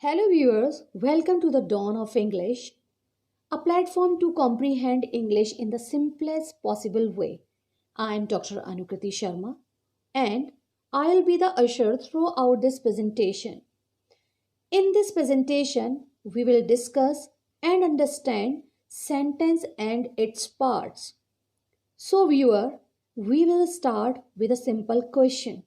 Hello, viewers. Welcome to the Dawn of English, a platform to comprehend English in the simplest possible way. I am Dr. Anukriti Sharma, and I'll be the usher throughout this presentation. In this presentation, we will discuss and understand sentence and its parts. So, viewer, we will start with a simple question.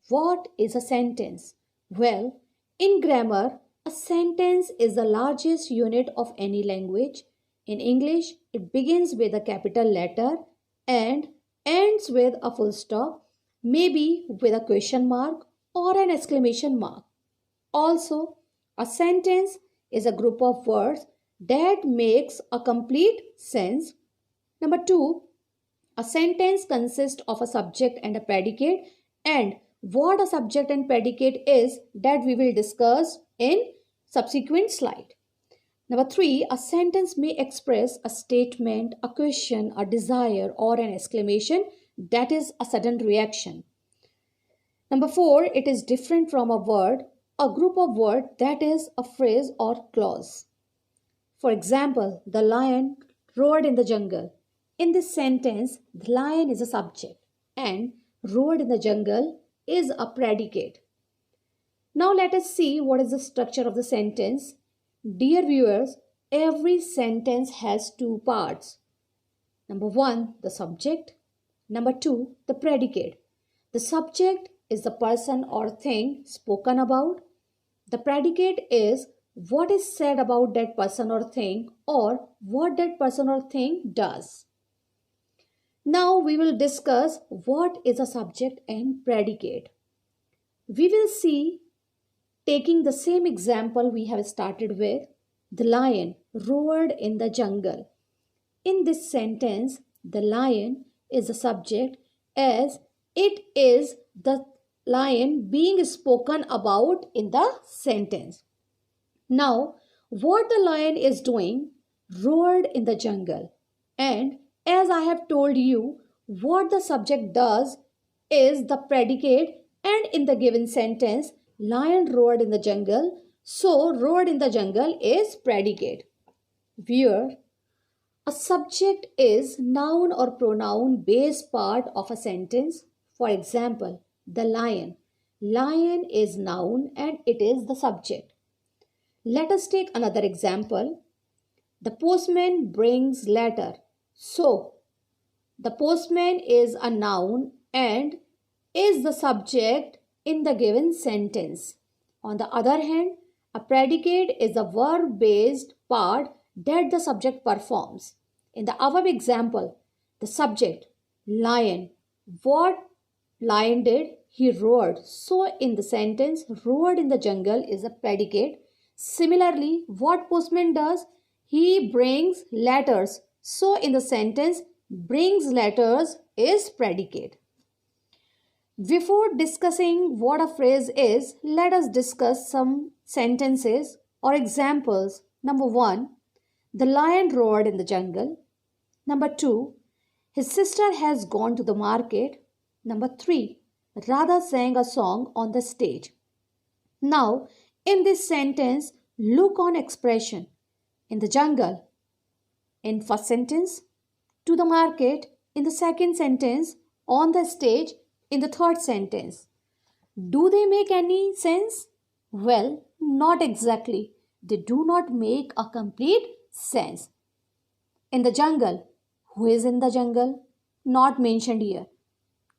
What is a sentence? Well, in grammar, a sentence is the largest unit of any language. In English, it begins with a capital letter and ends with a full stop, maybe with a question mark or an exclamation mark. Also, a sentence is a group of words that makes a complete sense. Number 2, a sentence consists of a subject and a predicate, and what a subject and predicate is that we will discuss in subsequent slide. Number 3, a sentence may express a statement, a question, a desire or an exclamation, that is a sudden reaction. Number 4, it is different from a word, a group of words, that is a phrase or clause. For example, the lion roared in the jungle. In this sentence, the lion is a subject and roared in the jungle is a predicate. Now let us see what is the structure of the sentence. Dear viewers, every sentence has two parts. Number 1, the subject. Number 2, the predicate. The subject is the person or thing spoken about. The predicate is what is said about that person or thing or what that person or thing does. Now we will discuss what is a subject and predicate. We will see, taking the same example we have started with, the lion roared in the jungle. In this sentence, the lion is the subject as it is the lion being spoken about in the sentence. Now, what the lion is doing roared in the jungle. And as I have told you, what the subject does is the predicate, and in the given sentence, lion roared in the jungle. So, roared in the jungle is predicate. Viewer, a subject is noun or pronoun based part of a sentence. For example, the lion. Lion is noun and it is the subject. Let us take another example. The postman brings letter. So, the postman is a noun and is the subject in the given sentence. On the other hand, a predicate is a verb-based part that the subject performs. In the above example, the subject, lion. What lion did? He roared. So, in the sentence, roared in the jungle is a predicate. Similarly, what postman does? He brings letters. So, in the sentence, brings letters is predicate. Before discussing what a phrase is, let us discuss some sentences or examples. Number 1, the lion roared in the jungle. Number 2, his sister has gone to the market. Number 3, Radha sang a song on the stage. Now, in this sentence, look on expression. In the jungle, in first sentence, to the market, in the second sentence, on the stage, in the third sentence. Do they make any sense? Well, not exactly. They do not make a complete sense. In the jungle, who is in the jungle? Not mentioned here.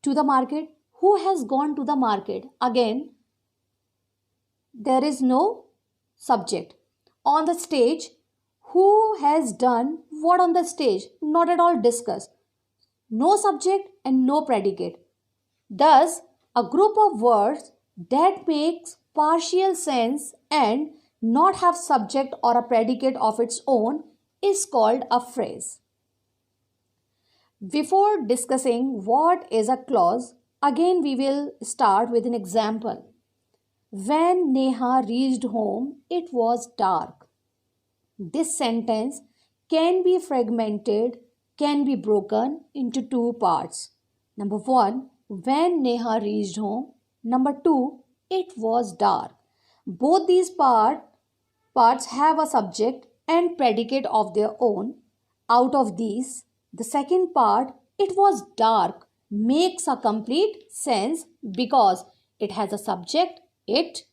To the market, who has gone to the market? Again, there is no subject. On the stage, who has done what on the stage? Not at all discussed. No subject and no predicate. Thus, a group of words that makes partial sense and not have subject or a predicate of its own is called a phrase. Before discussing what is a clause, again we will start with an example. When Neha reached home, it was dark. This sentence can be fragmented, can be broken into two parts. Number 1, when Neha reached home. Number 2, it was dark. Both these parts have a subject and predicate of their own. Out of these, the second part, it was dark, makes a complete sense because it has a subject, it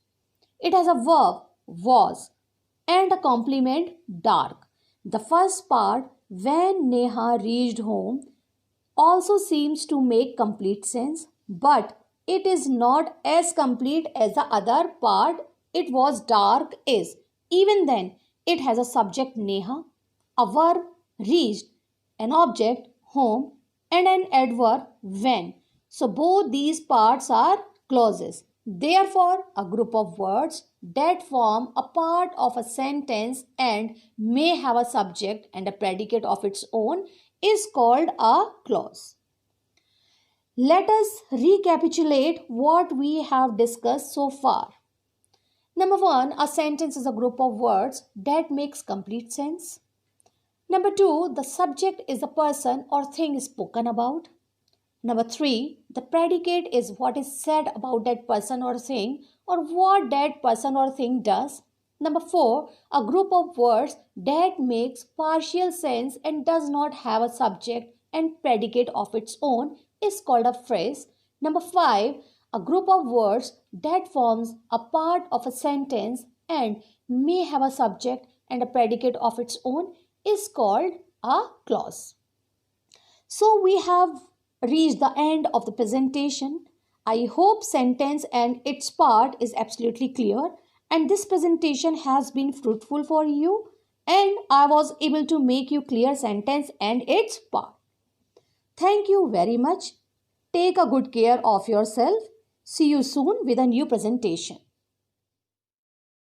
has a verb, was, and a complement, dark. The first part, when Neha reached home, also seems to make complete sense, but it is not as complete as the other part, it was dark, is. Even then, it has a subject Neha, a verb reached, an object home, and an adverb when. So both these parts are clauses. Therefore, a group of words that form a part of a sentence and may have a subject and a predicate of its own is called a clause. Let us recapitulate what we have discussed so far. Number one, a sentence is a group of words that makes complete sense. Number two, the subject is the person or thing spoken about. Number three, the predicate is what is said about that person or thing or what that person or thing does. Number four, a group of words that makes partial sense and does not have a subject and predicate of its own is called a phrase. Number five, a group of words that forms a part of a sentence and may have a subject and a predicate of its own is called a clause. So we have reached the end of the presentation. I hope sentence and its part is absolutely clear and this presentation has been fruitful for you and I was able to make you clear sentence and its part. Thank you very much. Take a good care of yourself. See you soon with a new presentation.